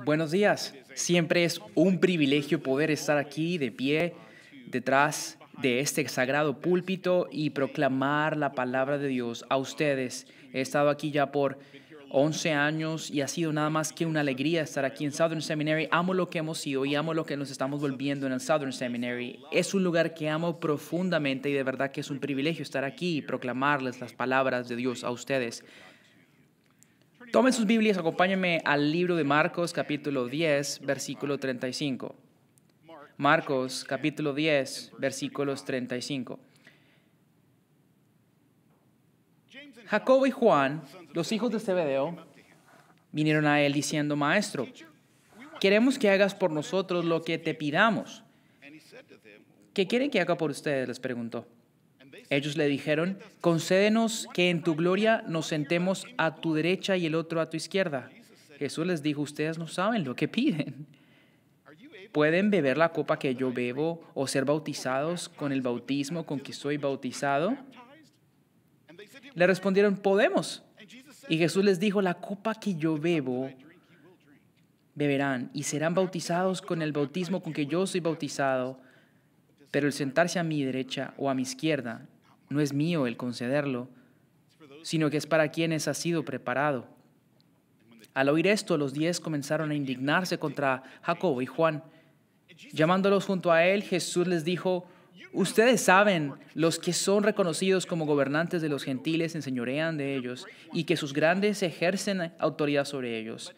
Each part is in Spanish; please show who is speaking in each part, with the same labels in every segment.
Speaker 1: Buenos días. Siempre es un privilegio poder estar aquí de pie detrás de este sagrado púlpito y proclamar la palabra de Dios a ustedes. He estado aquí ya por 11 años y ha sido nada más que una alegría estar aquí en Southern Seminary. Amo lo que hemos sido y amo lo que nos estamos volviendo en el Southern Seminary. Es un lugar que amo profundamente y de verdad que es un privilegio estar aquí y proclamarles las palabras de Dios a ustedes. Tomen sus Biblias, acompáñenme al libro de Marcos, capítulo 10, versículo 35. Marcos, capítulo 10, versículos 35. Jacobo y Juan, los hijos de Zebedeo, vinieron a él diciendo: Maestro, queremos que hagas por nosotros lo que te pidamos. ¿Qué quieren que haga por ustedes?, les preguntó. Ellos le dijeron: concédenos que en tu gloria nos sentemos a tu derecha y el otro a tu izquierda. Jesús les dijo: ustedes no saben lo que piden. ¿Pueden beber la copa que yo bebo o ser bautizados con el bautismo con que soy bautizado? Le respondieron: podemos. Y Jesús les dijo: la copa que yo bebo, beberán y serán bautizados con el bautismo con que yo soy bautizado. Pero el sentarse a mi derecha o a mi izquierda no es mío el concederlo, sino que es para quienes ha sido preparado. Al oír esto, los 10 comenzaron a indignarse contra Jacobo y Juan. Llamándolos junto a él, Jesús les dijo: ustedes saben, los que son reconocidos como gobernantes de los gentiles enseñorean de ellos, y que sus grandes ejercen autoridad sobre ellos.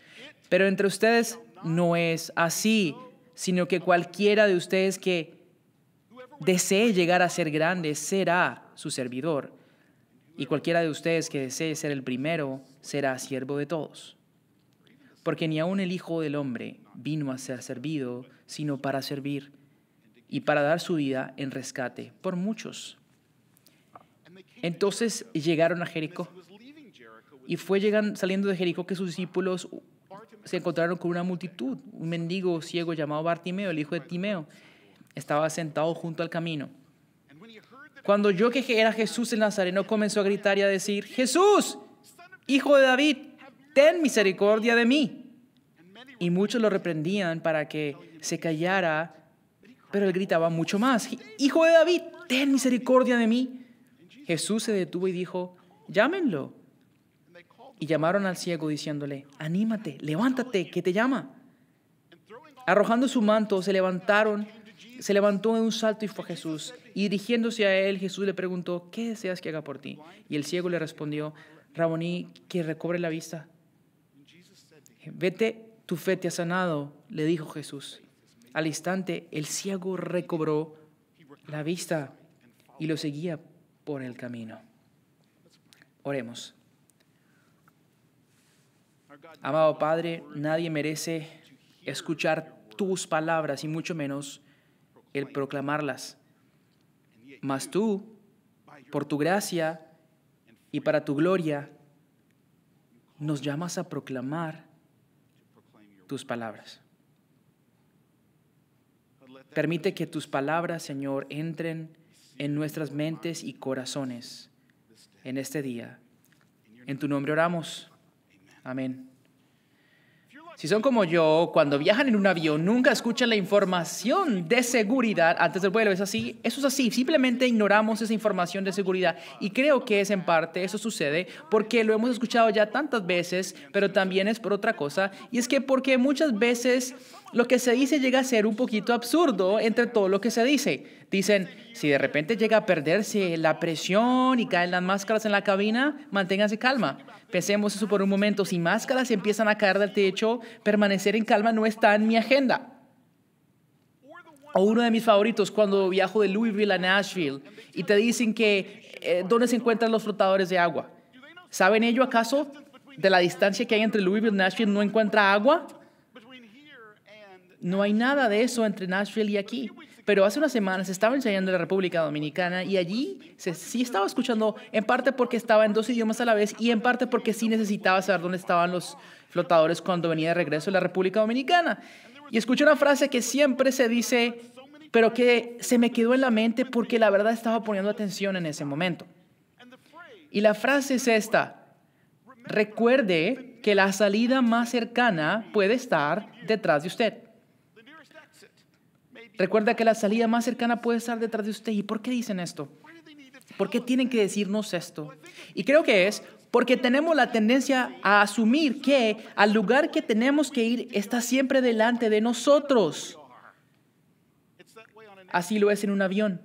Speaker 1: Pero entre ustedes no es así, sino que cualquiera de ustedes que desee llegar a ser grande será su servidor, y cualquiera de ustedes que desee ser el primero será siervo de todos. Porque ni aun el Hijo del Hombre vino a ser servido, sino para servir y para dar su vida en rescate por muchos. Entonces llegaron a Jericó, y saliendo de Jericó que sus discípulos se encontraron con una multitud. Un mendigo ciego llamado Bartimeo, el hijo de Timeo, estaba sentado junto al camino. Cuando oyó que era Jesús el Nazareno, comenzó a gritar y a decir: Jesús, hijo de David, ten misericordia de mí. Y muchos lo reprendían para que se callara, pero él gritaba mucho más: Hijo de David, ten misericordia de mí. Jesús se detuvo y dijo: llámenlo. Y llamaron al ciego diciéndole: anímate, levántate, que te llama. Arrojando su manto, se levantó de un salto y fue a Jesús. Y dirigiéndose a él, Jesús le preguntó: ¿qué deseas que haga por ti? Y el ciego le respondió: Raboní, que recobre la vista. Vete, tu fe te ha sanado, le dijo Jesús. Al instante, el ciego recobró la vista y lo seguía por el camino. Oremos. Amado Padre, nadie merece escuchar tus palabras y mucho menos el proclamarlas. Mas tú, por tu gracia y para tu gloria, nos llamas a proclamar tus palabras. Permite que tus palabras, Señor, entren en nuestras mentes y corazones en este día. En tu nombre oramos. Amén. Si son como yo, cuando viajan en un avión, nunca escuchan la información de seguridad antes del vuelo. ¿Es así? Eso es así. Simplemente ignoramos esa información de seguridad. Y creo que es en parte, eso sucede porque lo hemos escuchado ya tantas veces, pero también es por otra cosa. Y es que porque muchas veces lo que se dice llega a ser un poquito absurdo entre todo lo que se dice. Dicen: si de repente llega a perderse la presión y caen las máscaras en la cabina, manténganse calma. Pensemos eso por un momento. Si máscaras empiezan a caer del techo, permanecer en calma no está en mi agenda. O uno de mis favoritos, cuando viajo de Louisville a Nashville y te dicen que ¿dónde se encuentran los flotadores de agua? ¿Saben ello acaso de la distancia que hay entre Louisville y Nashville no encuentra agua? No hay nada de eso entre Nashville y aquí. Pero hace unas semanas estaba ensayando en la República Dominicana y allí sí estaba escuchando, en parte porque estaba en 2 idiomas a la vez y en parte porque sí necesitaba saber dónde estaban los flotadores cuando venía de regreso a la República Dominicana. Y escuché una frase que siempre se dice, pero que se me quedó en la mente porque la verdad estaba poniendo atención en ese momento. Y la frase es esta: recuerde que la salida más cercana puede estar detrás de usted. Recuerda que la salida más cercana puede estar detrás de usted. ¿Y por qué dicen esto? ¿Por qué tienen que decirnos esto? Y creo que es porque tenemos la tendencia a asumir que al lugar que tenemos que ir está siempre delante de nosotros. Así lo es en un avión.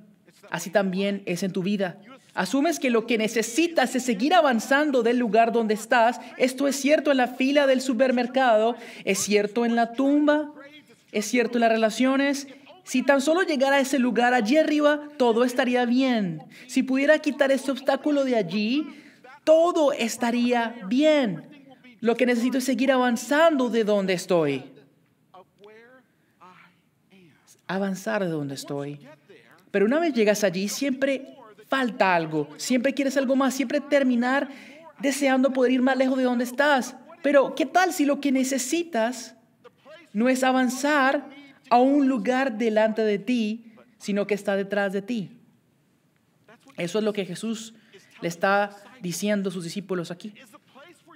Speaker 1: Así también es en tu vida. Asumes que lo que necesitas es seguir avanzando del lugar donde estás. Esto es cierto en la fila del supermercado, es cierto en la tumba, es cierto en las relaciones. Si tan solo llegara a ese lugar allí arriba, todo estaría bien. Si pudiera quitar este obstáculo de allí, todo estaría bien. Lo que necesito es seguir avanzando de donde estoy. Avanzar de donde estoy. Pero una vez llegas allí, siempre falta algo. Siempre quieres algo más. Siempre terminar deseando poder ir más lejos de donde estás. Pero, ¿qué tal si lo que necesitas no es avanzar a un lugar delante de ti, sino que está detrás de ti? Eso es lo que Jesús le está diciendo a sus discípulos aquí.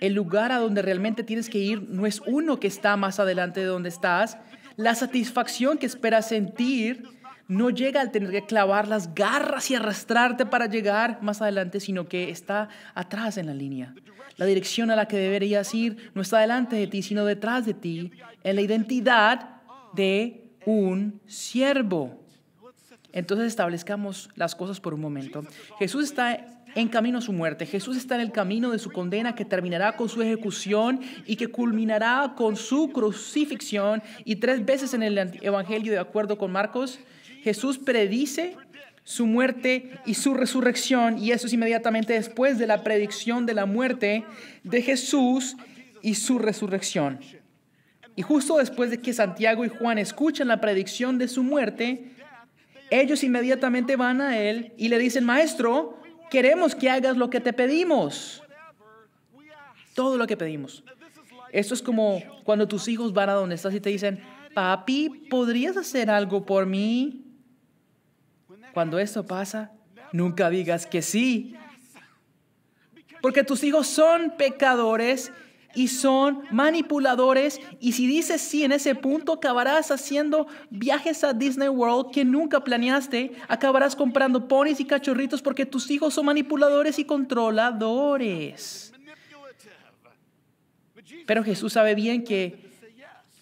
Speaker 1: El lugar a donde realmente tienes que ir no es uno que está más adelante de donde estás. La satisfacción que esperas sentir no llega al tener que clavar las garras y arrastrarte para llegar más adelante, sino que está atrás en la línea. La dirección a la que deberías ir no está delante de ti, sino detrás de ti, en la identidad de un siervo. Entonces establezcamos las cosas por un momento. Jesús está en camino a su muerte. Jesús está en el camino de su condena que terminará con su ejecución y que culminará con su crucifixión. Y 3 veces en el Evangelio, de acuerdo con Marcos, Jesús predice su muerte y su resurrección. Y eso es inmediatamente después de la predicción de la muerte de Jesús y su resurrección. Y justo después de que Santiago y Juan escuchan la predicción de su muerte, ellos inmediatamente van a él y le dicen: Maestro, queremos que hagas lo que te pedimos. Todo lo que pedimos. Esto es como cuando tus hijos van a donde estás y te dicen: Papi, ¿podrías hacer algo por mí? Cuando esto pasa, nunca digas que sí. Porque tus hijos son pecadores y son manipuladores, y si dices sí en ese punto, acabarás haciendo viajes a Disney World que nunca planeaste, acabarás comprando ponis y cachorritos porque tus hijos son manipuladores y controladores. Pero Jesús sabe bien que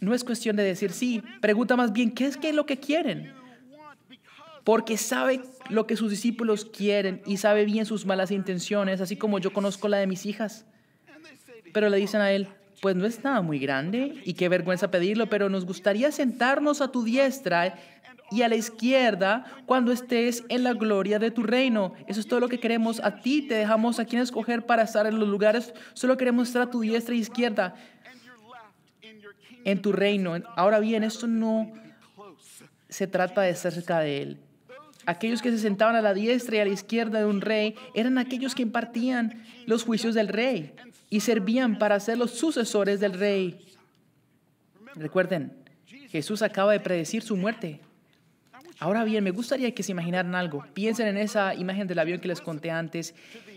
Speaker 1: no es cuestión de decir sí, pregunta más bien, ¿qué es lo que quieren? Porque sabe lo que sus discípulos quieren y sabe bien sus malas intenciones, así como yo conozco la de mis hijas. Pero le dicen a él: pues no es nada muy grande y qué vergüenza pedirlo, pero nos gustaría sentarnos a tu diestra y a la izquierda cuando estés en la gloria de tu reino. Eso es todo lo que queremos. A ti te dejamos a quien escoger para estar en los lugares. Solo queremos estar a tu diestra e izquierda en tu reino. Ahora bien, esto no se trata de estar cerca de él. Aquellos que se sentaban a la diestra y a la izquierda de un rey eran aquellos que impartían los juicios del rey y servían para ser los sucesores del rey. Recuerden, Jesús acaba de predecir su muerte. Ahora bien, me gustaría que se imaginaran algo. Piensen en esa imagen del avión que les conté antes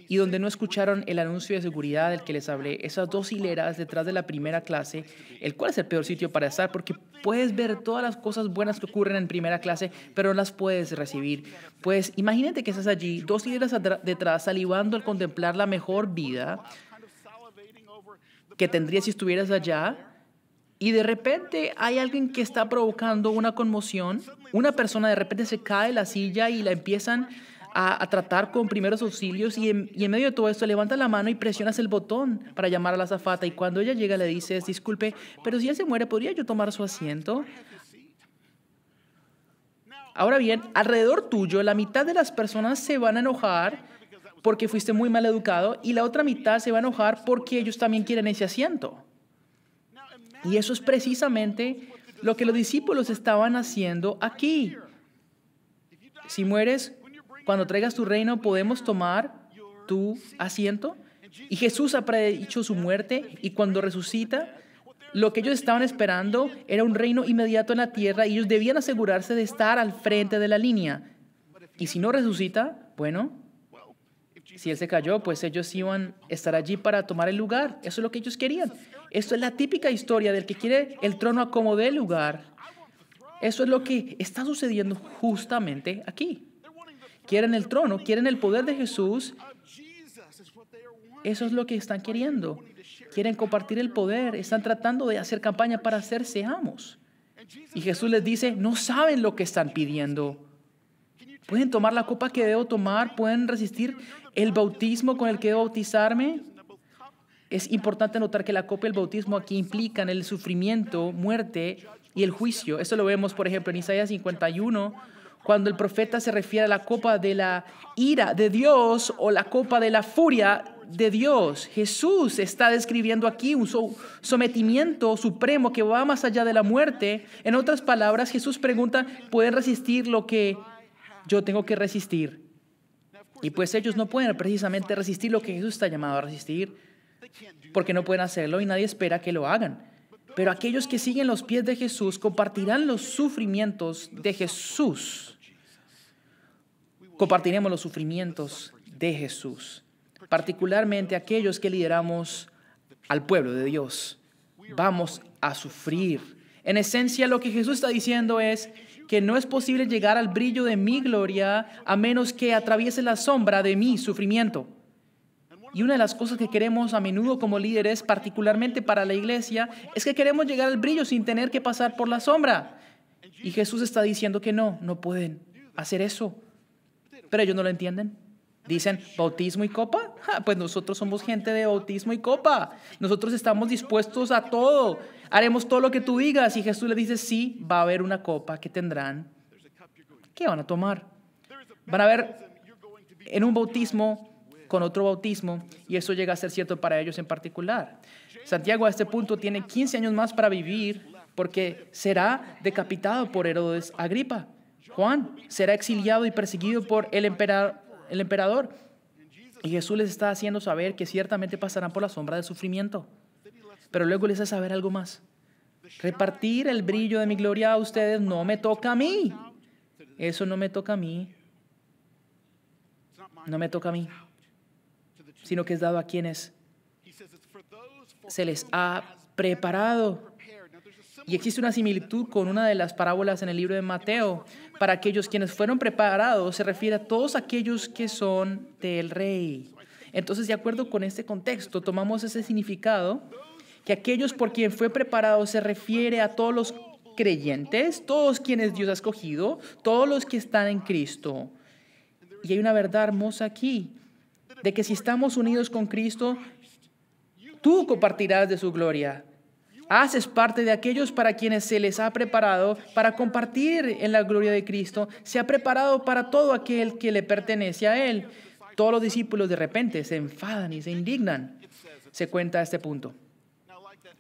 Speaker 1: y donde no escucharon el anuncio de seguridad del que les hablé. Esas 2 hileras detrás de la primera clase, el cual es el peor sitio para estar porque puedes ver todas las cosas buenas que ocurren en primera clase, pero no las puedes recibir. Pues imagínate que estás allí, 2 hileras detrás, salivando al contemplar la mejor vida que tendrías si estuvieras allá. Y de repente hay alguien que está provocando una conmoción. Una persona de repente se cae de la silla y la empiezan a tratar con primeros auxilios. Y en medio de todo esto levanta la mano y presionas el botón para llamar a la azafata. Y cuando ella llega le dices: disculpe, pero si él se muere, ¿podría yo tomar su asiento? Ahora bien, alrededor tuyo, la mitad de las personas se van a enojar porque fuiste muy mal educado y la otra mitad se va a enojar porque ellos también quieren ese asiento. Y eso es precisamente lo que los discípulos estaban haciendo aquí. Si mueres, cuando traigas tu reino, ¿podemos tomar tu asiento? Y Jesús ha predicho su muerte, y cuando resucita, lo que ellos estaban esperando era un reino inmediato en la tierra, y ellos debían asegurarse de estar al frente de la línea. Y si no resucita, bueno, Si él se cayó, pues ellos iban a estar allí para tomar el lugar. Eso es lo que ellos querían. Esto es la típica historia del que quiere el trono a como dé lugar. Eso es lo que está sucediendo justamente aquí. Quieren el trono, quieren el poder de Jesús. Eso es lo que están queriendo. Quieren compartir el poder. Están tratando de hacer campaña para hacerse amos. Y Jesús les dice, no saben lo que están pidiendo. ¿Pueden tomar la copa que debo tomar? ¿Pueden resistir el bautismo con el que debo bautizarme? Es importante notar que la copa y el bautismo aquí implican el sufrimiento, muerte y el juicio. Esto lo vemos, por ejemplo, en Isaías 51, cuando el profeta se refiere a la copa de la ira de Dios o la copa de la furia de Dios. Jesús está describiendo aquí un sometimiento supremo que va más allá de la muerte. En otras palabras, Jesús pregunta, ¿pueden resistir lo que yo tengo que resistir? Y pues ellos no pueden precisamente resistir lo que Jesús está llamado a resistir, porque no pueden hacerlo y nadie espera que lo hagan. Pero aquellos que siguen los pies de Jesús compartirán los sufrimientos de Jesús. Compartiremos los sufrimientos de Jesús, particularmente aquellos que lideramos al pueblo de Dios. Vamos a sufrir. En esencia, lo que Jesús está diciendo es que no es posible llegar al brillo de mi gloria a menos que atraviese la sombra de mi sufrimiento. Y una de las cosas que queremos a menudo como líderes, particularmente para la iglesia, es que queremos llegar al brillo sin tener que pasar por la sombra. Y Jesús está diciendo que no pueden hacer eso. Pero ellos no lo entienden. Dicen, ¿bautismo y copa? Pues nosotros somos gente de bautismo y copa. Nosotros estamos dispuestos a todo. Haremos todo lo que tú digas. Y Jesús le dice, sí, va a haber una copa que tendrán. ¿Qué van a tomar? Van a ver en un bautismo con otro bautismo, y eso llega a ser cierto para ellos en particular. Santiago a este punto tiene 15 años más para vivir porque será decapitado por Herodes Agripa. Juan será exiliado y perseguido por el emperador. Y Jesús les está haciendo saber que ciertamente pasarán por la sombra del sufrimiento. Pero luego les hace saber algo más. Repartir el brillo de mi gloria a ustedes no me toca a mí. Eso no me toca a mí. No me toca a mí, sino que es dado a quienes se les ha preparado. Y existe una similitud con una de las parábolas en el libro de Mateo. Para aquellos quienes fueron preparados, se refiere a todos aquellos que son del rey. Entonces, de acuerdo con este contexto, tomamos ese significado, que aquellos por quien fue preparado se refiere a todos los creyentes, todos quienes Dios ha escogido, todos los que están en Cristo. Y hay una verdad hermosa aquí, de que si estamos unidos con Cristo, tú compartirás de su gloria. Haces parte de aquellos para quienes se les ha preparado para compartir en la gloria de Cristo. Se ha preparado para todo aquel que le pertenece a Él. Todos los discípulos de repente se enfadan y se indignan. Se cuenta este punto.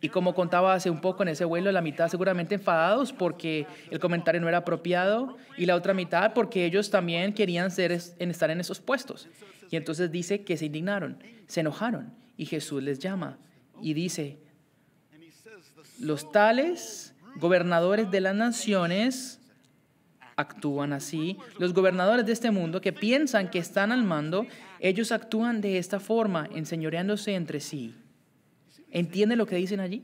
Speaker 1: Y como contaba hace un poco en ese vuelo, la mitad seguramente enfadados porque el comentario no era apropiado y la otra mitad porque ellos también querían estar en esos puestos. Y entonces dice que se indignaron, se enojaron y Jesús les llama y dice, los tales gobernadores de las naciones actúan así. Los gobernadores de este mundo que piensan que están al mando, ellos actúan de esta forma, enseñoreándose entre sí. ¿Entienden lo que dicen allí?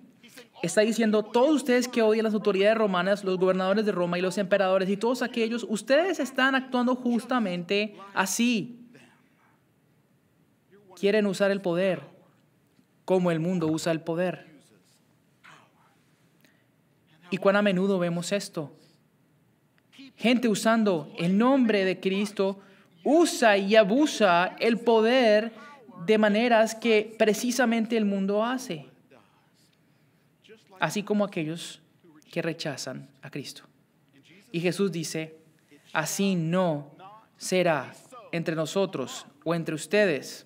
Speaker 1: Está diciendo, todos ustedes que odian las autoridades romanas, los gobernadores de Roma y los emperadores y todos aquellos, ustedes están actuando justamente así. Quieren usar el poder como el mundo usa el poder. ¿Y cuán a menudo vemos esto? Gente usando el nombre de Cristo, usa y abusa el poder de maneras que precisamente el mundo hace, así como aquellos que rechazan a Cristo. Y Jesús dice, así no será entre nosotros o entre ustedes.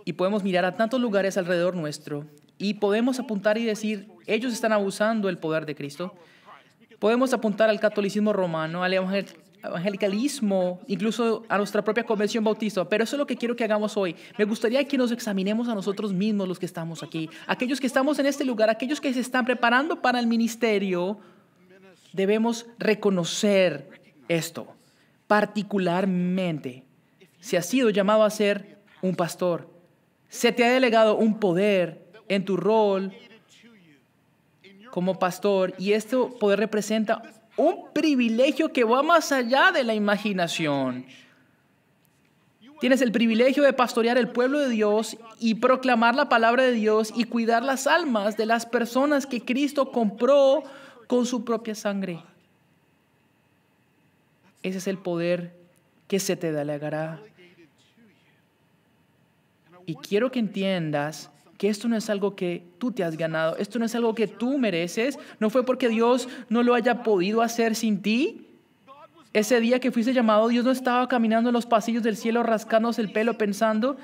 Speaker 1: Y podemos mirar a tantos lugares alrededor nuestro y podemos apuntar y decir, ellos están abusando del poder de Cristo. Podemos apuntar al catolicismo romano, al evangelicalismo, incluso a nuestra propia convención bautista. Pero eso es lo que quiero que hagamos hoy. Me gustaría que nos examinemos a nosotros mismos, los que estamos aquí. Aquellos que estamos en este lugar, aquellos que se están preparando para el ministerio, debemos reconocer esto. Particularmente, si has sido llamado a ser un pastor, se te ha delegado un poder en tu rol como pastor, y este poder representa un privilegio que va más allá de la imaginación. Tienes el privilegio de pastorear el pueblo de Dios y proclamar la palabra de Dios y cuidar las almas de las personas que Cristo compró con su propia sangre. Ese es el poder que se te delegará. Y quiero que entiendas que esto no es algo que tú te has ganado, esto no es algo que tú mereces, no fue porque Dios no lo haya podido hacer sin ti. Ese día que fuiste llamado, Dios no estaba caminando en los pasillos del cielo rascándose el pelo pensando,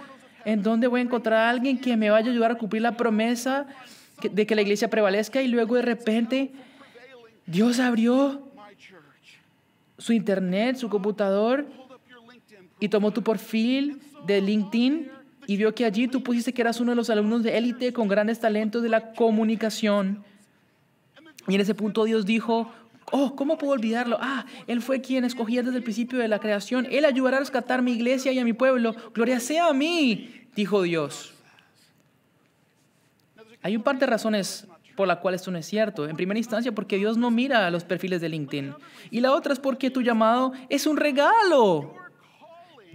Speaker 1: ¿en dónde voy a encontrar a alguien que me vaya a ayudar a cumplir la promesa de que la iglesia prevalezca? Y luego de repente Dios abrió su internet, su computador, y tomó tu perfil de LinkedIn y vio que allí tú pusiste que eras uno de los alumnos de élite con grandes talentos de la comunicación. Y en ese punto Dios dijo, oh, ¿cómo puedo olvidarlo? Él fue quien escogí desde el principio de la creación. Él ayudará a rescatar mi iglesia y a mi pueblo. Gloria sea a mí, dijo Dios. Hay un par de razones por la cual esto no es cierto. En primera instancia, porque Dios no mira los perfiles de LinkedIn. Y la otra es porque tu llamado es un regalo.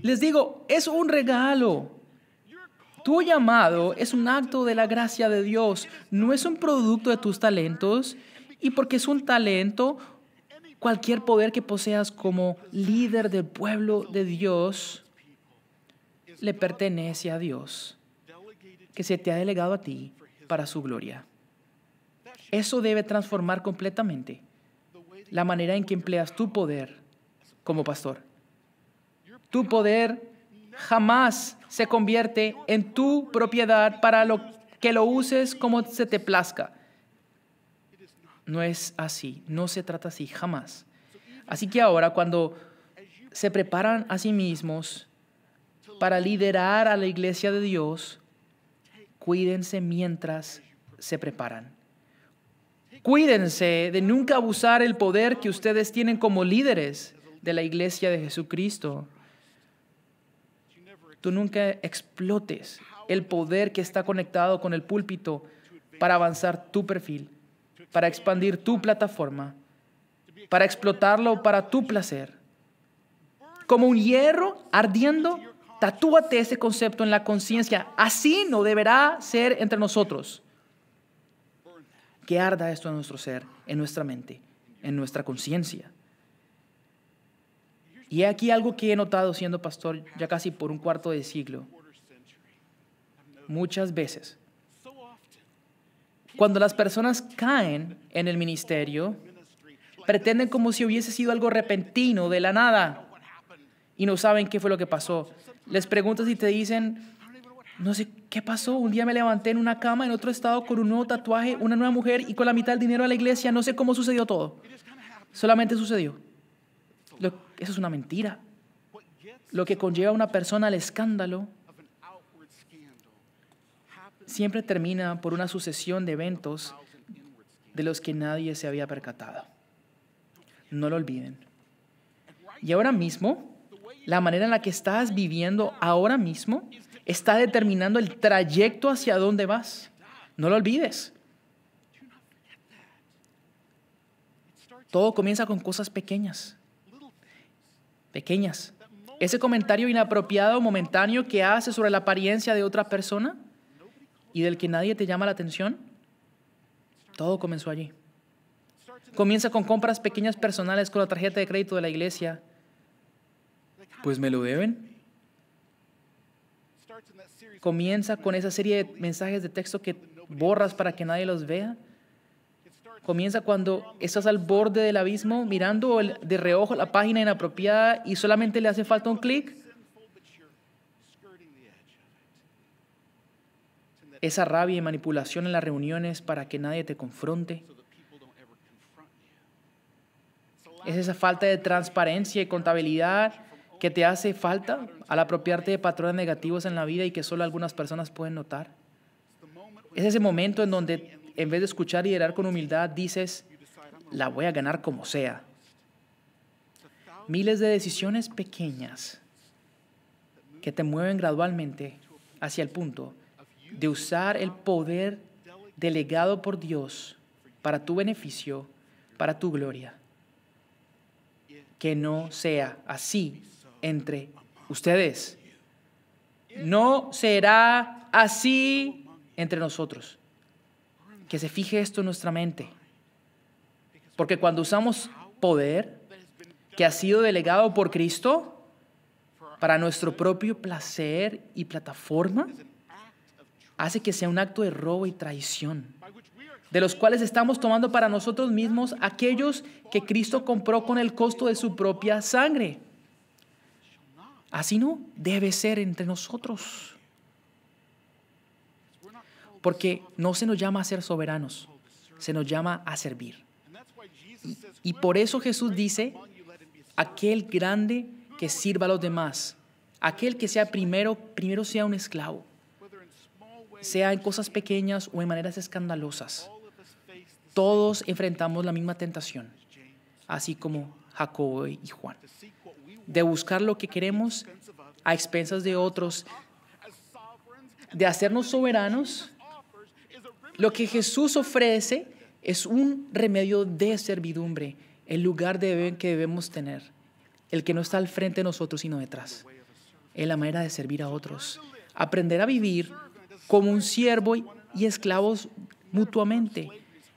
Speaker 1: Les digo, es un regalo. Tu llamado es un acto de la gracia de Dios. No es un producto de tus talentos. Y porque es un talento, cualquier poder que poseas como líder del pueblo de Dios le pertenece a Dios, que se te ha delegado a ti para su gloria. Eso debe transformar completamente la manera en que empleas tu poder como pastor. Tu poder jamás se convierte en tu propiedad para que lo uses como se te plazca. No es así, no se trata así, jamás. Así que ahora, cuando se preparan a sí mismos para liderar a la iglesia de Dios, cuídense mientras se preparan. Cuídense de nunca abusar el poder que ustedes tienen como líderes de la iglesia de Jesucristo. Tú nunca explotes el poder que está conectado con el púlpito para avanzar tu perfil, para expandir tu plataforma, para explotarlo para tu placer. Como un hierro ardiendo, tatúate ese concepto en la conciencia. Así no deberá ser entre nosotros. Que arda esto en nuestro ser, en nuestra mente, en nuestra conciencia. Y aquí algo que he notado siendo pastor ya casi por un cuarto de siglo. Muchas veces, cuando las personas caen en el ministerio, pretenden como si hubiese sido algo repentino, de la nada, y no saben qué fue lo que pasó. Les preguntas y te dicen, no sé qué pasó, un día me levanté en una cama, en otro estado, con un nuevo tatuaje, una nueva mujer y con la mitad del dinero de la iglesia, no sé cómo sucedió todo. Solamente sucedió. Eso es una mentira. Lo que conlleva a una persona al escándalo siempre termina por una sucesión de eventos de los que nadie se había percatado. No lo olviden. Y ahora mismo, la manera en la que estás viviendo ahora mismo está determinando el trayecto hacia dónde vas. No lo olvides. Todo comienza con cosas pequeñas. Pequeñas. Ese comentario inapropiado momentáneo que haces sobre la apariencia de otra persona y del que nadie te llama la atención, todo comenzó allí. Comienza con compras pequeñas personales con la tarjeta de crédito de la iglesia. Pues me lo deben. Comienza con esa serie de mensajes de texto que borras para que nadie los vea. Comienza cuando estás al borde del abismo mirando de reojo la página inapropiada y solamente le hace falta un clic. Esa rabia y manipulación en las reuniones para que nadie te confronte. Es esa falta de transparencia y contabilidad que te hace falta al apropiarte de patrones negativos en la vida y que solo algunas personas pueden notar. Es ese momento en donde, en vez de escuchar y liderar con humildad, dices, la voy a ganar como sea. Miles de decisiones pequeñas que te mueven gradualmente hacia el punto de usar el poder delegado por Dios para tu beneficio, para tu gloria. Que no sea así entre ustedes. No será así entre nosotros. Que se fije esto en nuestra mente. Porque cuando usamos poder que ha sido delegado por Cristo para nuestro propio placer y plataforma, hace que sea un acto de robo y traición, de los cuales estamos tomando para nosotros mismos aquellos que Cristo compró con el costo de su propia sangre. Así no debe ser entre nosotros. Porque no se nos llama a ser soberanos, se nos llama a servir. Y por eso Jesús dice, aquel grande que sirva a los demás, aquel que sea primero sea un esclavo, sea en cosas pequeñas o en maneras escandalosas. Todos enfrentamos la misma tentación, así como Jacobo y Juan, de buscar lo que queremos a expensas de otros, de hacernos soberanos. Lo que Jesús ofrece es un remedio de servidumbre, el lugar que debemos tener, el que no está al frente de nosotros sino detrás, en la manera de servir a otros, aprender a vivir como un siervo y esclavos mutuamente.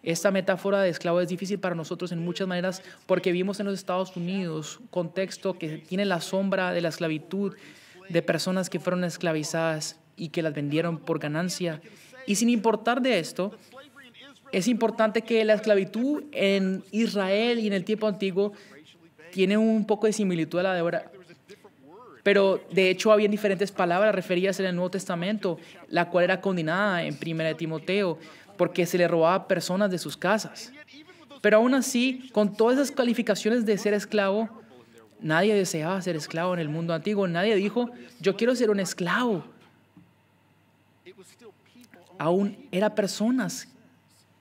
Speaker 1: Esta metáfora de esclavo es difícil para nosotros en muchas maneras porque vivimos en los Estados Unidos, un contexto que tiene la sombra de la esclavitud, de personas que fueron esclavizadas y que las vendieron por ganancia. Y sin importar de esto, es importante que la esclavitud en Israel y en el tiempo antiguo tiene un poco de similitud a la de ahora. Pero de hecho había diferentes palabras referidas en el Nuevo Testamento, la cual era condenada en 1 Timoteo, porque se le robaba a personas de sus casas. Pero aún así, con todas esas calificaciones de ser esclavo, nadie deseaba ser esclavo en el mundo antiguo. Nadie dijo, yo quiero ser un esclavo. Aún eran personas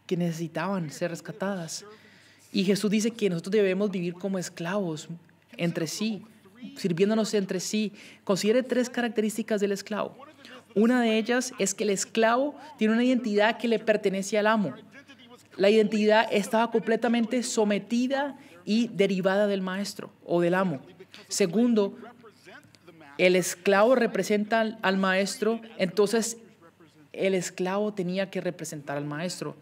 Speaker 1: que necesitaban ser rescatadas. Y Jesús dice que nosotros debemos vivir como esclavos entre sí, sirviéndonos entre sí. Considere 3 características del esclavo. Una de ellas es que el esclavo tiene una identidad que le pertenece al amo. La identidad estaba completamente sometida y derivada del maestro o del amo. Segundo, el esclavo representa al maestro, entonces el esclavo tenía que representar al maestro.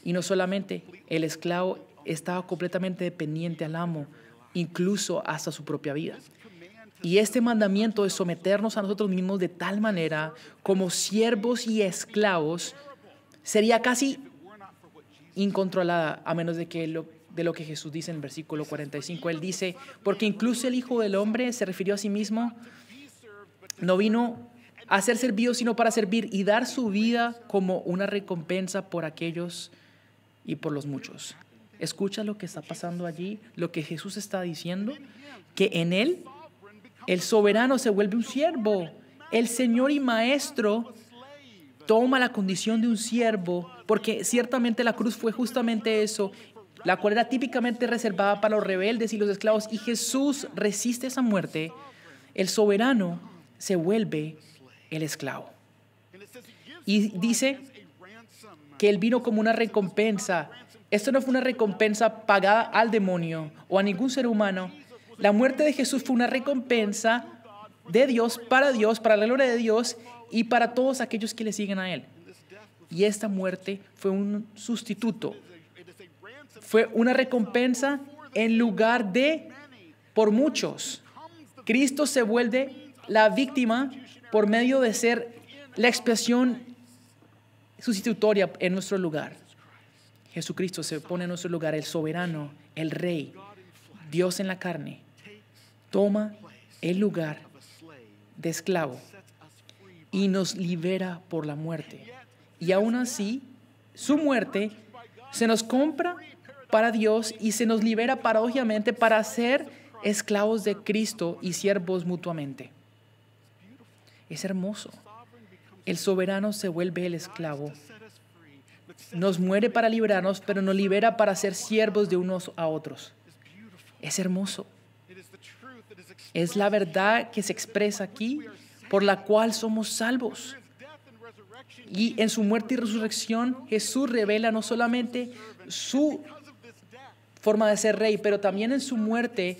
Speaker 1: Y no solamente, el esclavo estaba completamente dependiente al amo, incluso hasta su propia vida. Y este mandamiento de someternos a nosotros mismos de tal manera como siervos y esclavos sería casi incontrolada a menos de lo que Jesús dice en el versículo 45. Él dice, porque incluso el Hijo del Hombre se refirió a sí mismo, no vino a ser servido sino para servir y dar su vida como una recompensa por aquellos y por los muchos. Escucha lo que está pasando allí, lo que Jesús está diciendo, que en Él el soberano se vuelve un siervo. El Señor y Maestro toma la condición de un siervo, porque ciertamente la cruz fue justamente eso, la cual era típicamente reservada para los rebeldes y los esclavos, y Jesús resiste esa muerte. El soberano se vuelve el esclavo. Y dice que Él vino como una recompensa. Esto no fue una recompensa pagada al demonio o a ningún ser humano. La muerte de Jesús fue una recompensa de Dios, para la gloria de Dios y para todos aquellos que le siguen a Él. Y esta muerte fue un sustituto. Fue una recompensa en lugar de por muchos. Cristo se vuelve la víctima por medio de ser la expiación sustitutoria en nuestro lugar. Jesucristo se pone en nuestro lugar, el soberano, el Rey, Dios en la carne. Toma el lugar de esclavo y nos libera por la muerte. Y aún así, su muerte se nos compra para Dios y se nos libera paradójicamente para ser esclavos de Cristo y siervos mutuamente. Es hermoso. El soberano se vuelve el esclavo. Nos muere para librarnos, pero nos libera para ser siervos de unos a otros. Es hermoso. Es la verdad que se expresa aquí por la cual somos salvos. Y en su muerte y resurrección, Jesús revela no solamente su forma de ser rey, pero también en su muerte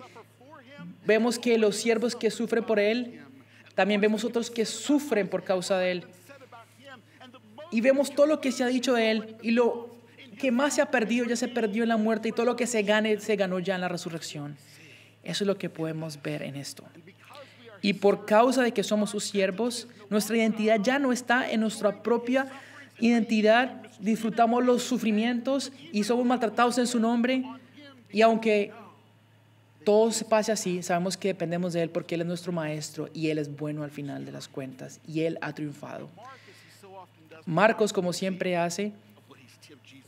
Speaker 1: vemos que los siervos que sufren por Él, también vemos otros que sufren por causa de Él. Y vemos todo lo que se ha dicho de Él, y lo que más se ha perdido ya se perdió en la muerte, y todo lo que se gane se ganó ya en la resurrección. Eso es lo que podemos ver en esto. Y por causa de que somos sus siervos, nuestra identidad ya no está en nuestra propia identidad. Disfrutamos los sufrimientos y somos maltratados en su nombre. Y aunque todo se pase así, sabemos que dependemos de Él porque Él es nuestro maestro y Él es bueno al final de las cuentas y Él ha triunfado. Marcos, como siempre hace,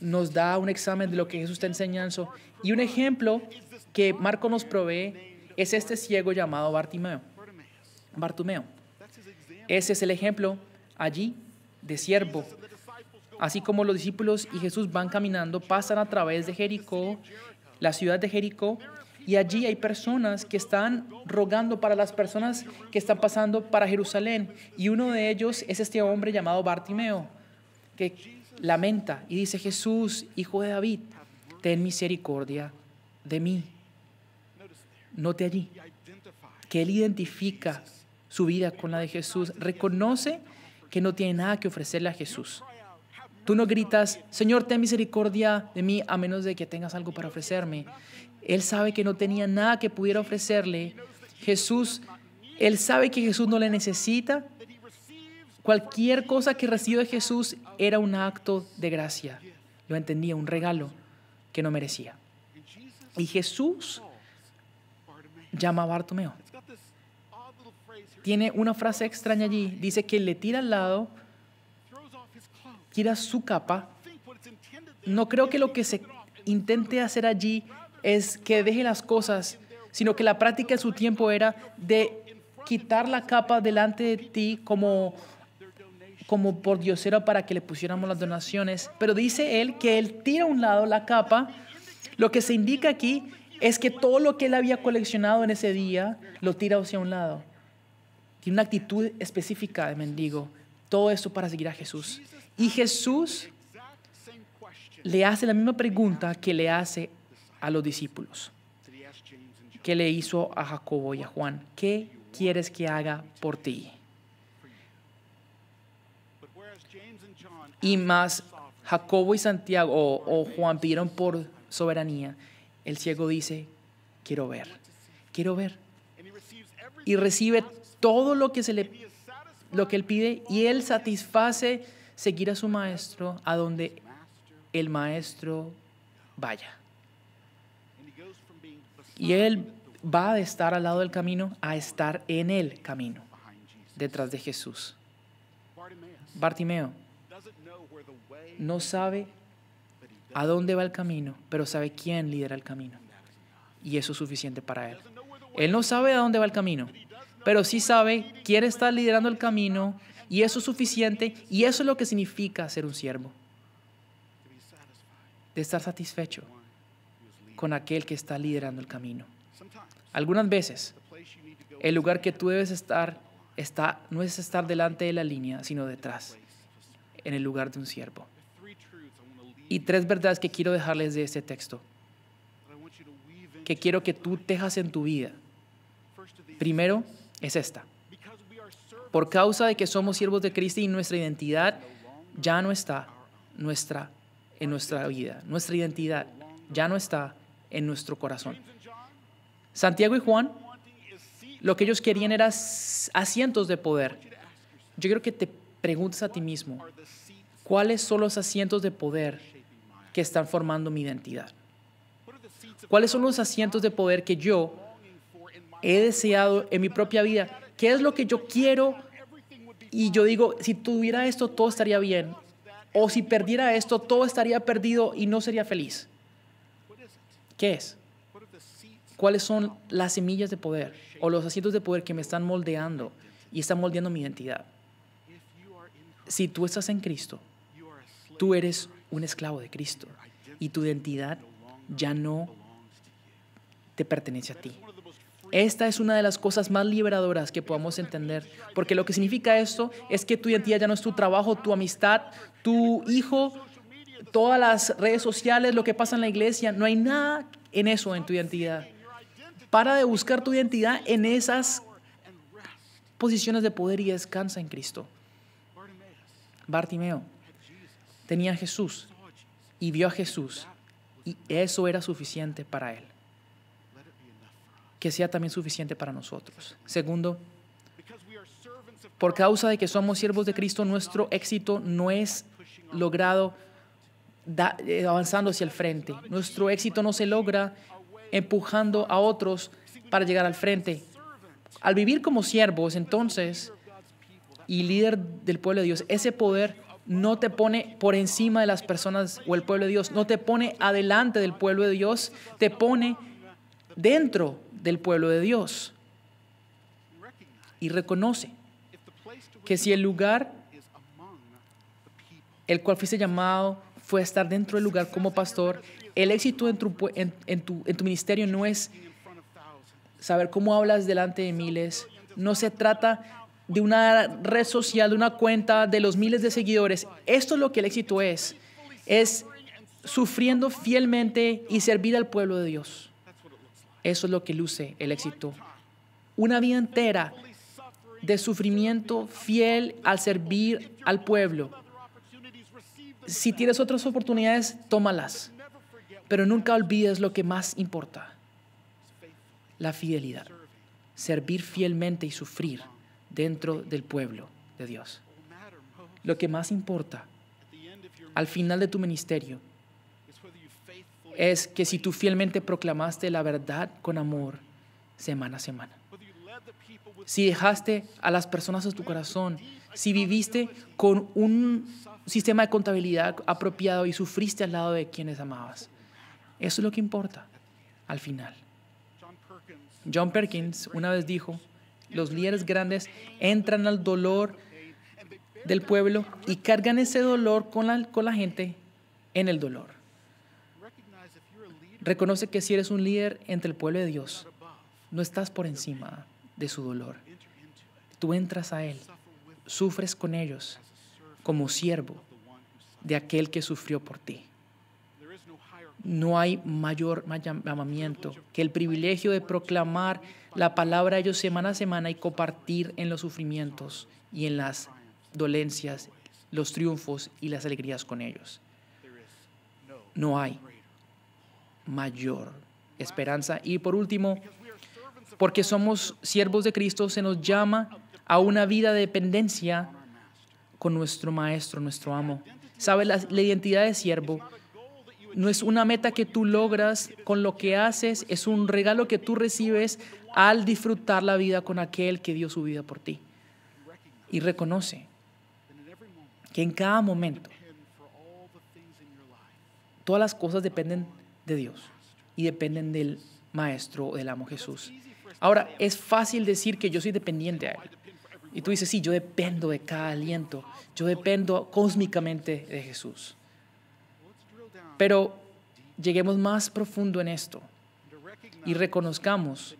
Speaker 1: nos da un examen de lo que Jesús está enseñando. Y un ejemplo que Marcos nos provee es este ciego llamado Bartimeo. Ese es el ejemplo allí de siervo. Así como los discípulos y Jesús van caminando, pasan a través de Jericó, la ciudad de Jericó, y allí hay personas que están rogando para las personas que están pasando para Jerusalén. Y uno de ellos es este hombre llamado Bartimeo, que lamenta y dice: Jesús, hijo de David, ten misericordia de mí. Note allí que él identifica su vida con la de Jesús, reconoce que no tiene nada que ofrecerle a Jesús. Tú no gritas: Señor, ten misericordia de mí, a menos de que tengas algo para ofrecerme. Él sabe que no tenía nada que pudiera ofrecerle. Él sabe que Jesús no le necesita. Cualquier cosa que recibió de Jesús era un acto de gracia. Lo entendía, un regalo que no merecía. Y Jesús llama a Bartimeo. Tiene una frase extraña allí. Dice que le tira al lado, tira su capa. No creo que lo que se intente hacer allí es que deje las cosas, sino que la práctica de su tiempo era de quitar la capa delante de ti como por diosera para que le pusiéramos las donaciones. Pero dice él que él tira a un lado la capa. Lo que se indica aquí es que todo lo que él había coleccionado en ese día lo tira hacia un lado. Tiene una actitud específica de mendigo. Todo esto para seguir a Jesús. Y Jesús le hace la misma pregunta que le hace a los discípulos, que le hizo a Jacobo y a Juan: ¿qué quieres que haga por ti? Y más Jacobo y Santiago o Juan pidieron por soberanía. El ciego dice: quiero ver. Y recibe todo lo que él pide, y él satisface seguir a su maestro a donde el maestro vaya. Y él va de estar al lado del camino a estar en el camino, detrás de Jesús. Bartimeo no sabe a dónde va el camino, pero sabe quién lidera el camino. Y eso es suficiente para él. Él no sabe a dónde va el camino, pero sí sabe quién está liderando el camino, y eso es suficiente, y eso es lo que significa ser un siervo. De estar satisfecho con aquel que está liderando el camino. Algunas veces, el lugar que tú debes estar no es estar delante de la línea, sino detrás, en el lugar de un siervo. Y 3 verdades que quiero dejarles de este texto, que quiero que tú tejas en tu vida. Primero es esta: por causa de que somos siervos de Cristo y nuestra identidad ya no está en nuestra vida. Nuestra identidad ya no está en nuestro corazón. Santiago y Juan, lo que ellos querían era asientos de poder. Yo quiero que te preguntes a ti mismo: ¿cuáles son los asientos de poder que están formando mi identidad? ¿Cuáles son los asientos de poder que yo he deseado en mi propia vida? ¿Qué es lo que yo quiero? Y yo digo: si tuviera esto, todo estaría bien. O si perdiera esto, todo estaría perdido y no sería feliz. ¿Qué es? ¿Cuáles son las semillas de poder o los asientos de poder que me están moldeando y están moldeando mi identidad? Si tú estás en Cristo, tú eres un esclavo de Cristo y tu identidad ya no te pertenece a ti. Esta es una de las cosas más liberadoras que podamos entender, porque lo que significa esto es que tu identidad ya no es tu trabajo, tu amistad, tu hijo, todas las redes sociales, lo que pasa en la iglesia. No hay nada en eso, en tu identidad. Para de buscar tu identidad en esas posiciones de poder y descansa en Cristo. Bartimeo tenía a Jesús y vio a Jesús, y eso era suficiente para él. Que sea también suficiente para nosotros. Segundo, por causa de que somos siervos de Cristo, nuestro éxito no es logrado avanzando hacia el frente. Nuestro éxito no se logra empujando a otros para llegar al frente. Al vivir como siervos, entonces, y líder del pueblo de Dios, ese poder no te pone por encima de las personas o el pueblo de Dios, no te pone adelante del pueblo de Dios, te pone dentro del pueblo de Dios. Y reconoce que si el lugar el cual fuiste llamado fue estar dentro del lugar como pastor, el éxito en tu ministerio no es saber cómo hablas delante de miles, no se trata de una red social, de una cuenta, de los miles de seguidores. Esto es lo que el éxito es sufriendo fielmente y servir al pueblo de Dios. Eso es lo que luce el éxito. Una vida entera de sufrimiento fiel al servir al pueblo. Si tienes otras oportunidades, tómalas. Pero nunca olvides lo que más importa. La fidelidad. Servir fielmente y sufrir dentro del pueblo de Dios. Lo que más importa al final de tu ministerio es que si tú fielmente proclamaste la verdad con amor semana a semana, si dejaste a las personas en tu corazón, si viviste con un sistema de contabilidad apropiado y sufriste al lado de quienes amabas, eso es lo que importa al final. John Perkins una vez dijo: los líderes grandes entran al dolor del pueblo y cargan ese dolor con la gente en el dolor. Reconoce que si eres un líder entre el pueblo de Dios, no estás por encima de su dolor. Tú entras a Él, sufres con ellos como siervo de aquel que sufrió por ti. No hay mayor llamamiento que el privilegio de proclamar la palabra a ellos semana a semana y compartir en los sufrimientos y en las dolencias, los triunfos y las alegrías con ellos. No hay mayor esperanza. Y por último, porque somos siervos de Cristo, se nos llama a una vida de dependencia con nuestro Maestro, nuestro Amo. ¿Sabes? La identidad de siervo no es una meta que tú logras con lo que haces, es un regalo que tú recibes al disfrutar la vida con aquel que dio su vida por ti. Y reconoce que en cada momento todas las cosas dependen de Dios y dependen del Maestro, del Amo Jesús. Ahora, es fácil decir que yo soy dependiente a Él. Y tú dices: sí, yo dependo de cada aliento, yo dependo cósmicamente de Jesús. Pero lleguemos más profundo en esto y reconozcamos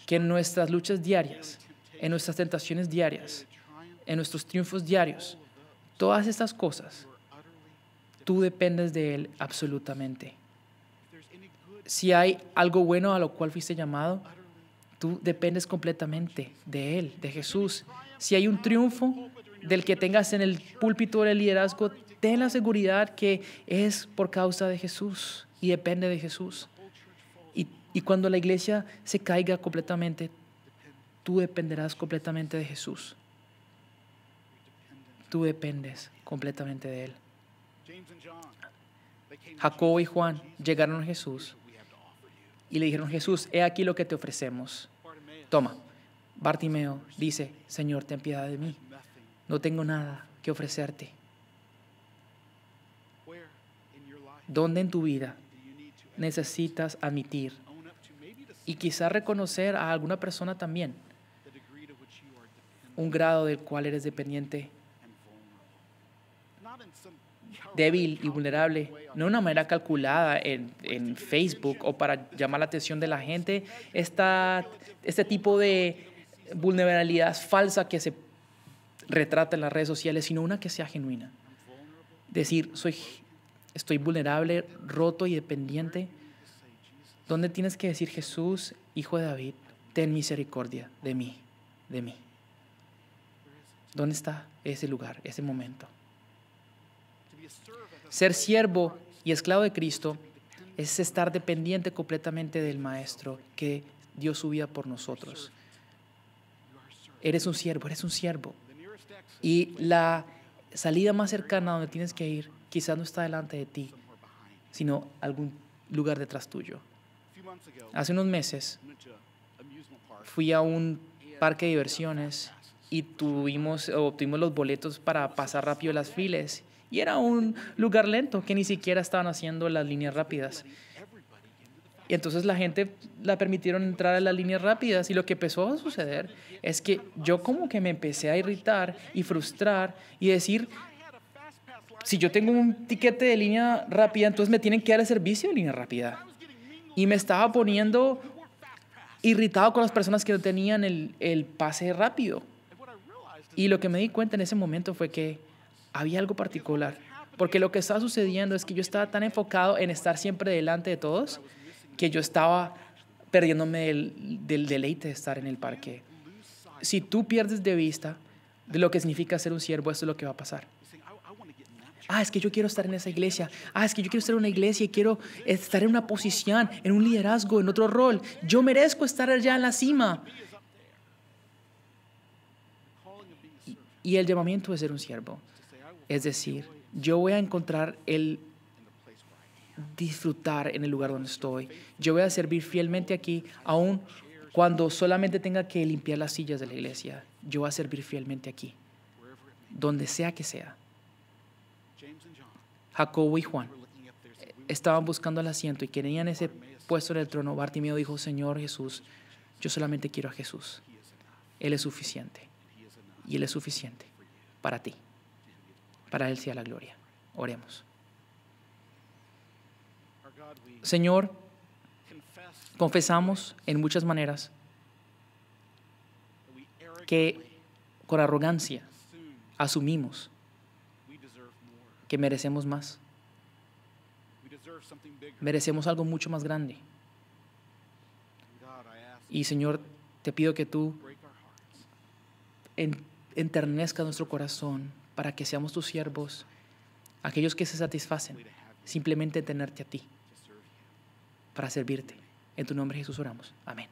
Speaker 1: que en nuestras luchas diarias, en nuestras tentaciones diarias, en nuestros triunfos diarios, todas estas cosas, tú dependes de Él absolutamente. Si hay algo bueno a lo cual fuiste llamado, tú dependes completamente de Él, de Jesús. Si hay un triunfo del que tengas en el púlpito del liderazgo, ten la seguridad que es por causa de Jesús y depende de Jesús. Y cuando la iglesia se caiga completamente, tú dependerás completamente de Jesús. Tú dependes completamente de Él. Jacobo y Juan llegaron a Jesús y le dijeron: Jesús, he aquí lo que te ofrecemos. Toma. Bartimeo dice: Señor, ten piedad de mí. No tengo nada que ofrecerte. ¿Dónde en tu vida necesitas admitir y quizás reconocer a alguna persona también un grado del cual eres dependiente? débil y vulnerable, no de una manera calculada en Facebook o para llamar la atención de la gente, este tipo de vulnerabilidad falsa que se retrata en las redes sociales, sino una que sea genuina. Decir, estoy vulnerable, roto y dependiente. ¿Dónde tienes que decir, Jesús, Hijo de David, ten misericordia de mí, de mí? ¿Dónde está ese lugar, ese momento? Ser siervo y esclavo de Cristo es estar dependiente completamente del Maestro que dio su vida por nosotros. Eres un siervo, eres un siervo. Y la salida más cercana a donde tienes que ir quizás no está delante de ti, sino algún lugar detrás tuyo. Hace unos meses fui a un parque de diversiones y obtuvimos los boletos para pasar rápido las filas. Y era un lugar lento que ni siquiera estaban haciendo las líneas rápidas. Y entonces la gente la permitieron entrar a las líneas rápidas. Y lo que empezó a suceder es que yo como que me empecé a irritar y frustrar y decir, si yo tengo un tiquete de línea rápida, entonces me tienen que dar el servicio de línea rápida. Y me estaba poniendo irritado con las personas que no tenían el pase rápido. Y lo que me di cuenta en ese momento fue que había algo particular, porque lo que estaba sucediendo es que yo estaba tan enfocado en estar siempre delante de todos que yo estaba perdiéndome del deleite de estar en el parque. Si tú pierdes de vista de lo que significa ser un siervo, eso es lo que va a pasar. Es que yo quiero estar en esa iglesia. Es que yo quiero estar en una iglesia y quiero estar en una posición, en un liderazgo, en otro rol. Yo merezco estar allá en la cima. Y el llamamiento de ser un siervo es decir, yo voy a encontrar el disfrutar en el lugar donde estoy. Yo voy a servir fielmente aquí, aun cuando solamente tenga que limpiar las sillas de la iglesia. Yo voy a servir fielmente aquí, donde sea que sea. Jacobo y Juan estaban buscando el asiento y querían ese puesto en el trono. Bartimeo dijo, Señor Jesús, yo solamente quiero a Jesús. Él es suficiente. Y Él es suficiente para ti. Para Él sea la gloria. Oremos. Señor, confesamos en muchas maneras que con arrogancia asumimos que merecemos más. Merecemos algo mucho más grande. Y Señor, te pido que tú enternezcas nuestro corazón para que seamos tus siervos, aquellos que se satisfacen simplemente tenerte a ti, para servirte. En tu nombre Jesús oramos. Amén.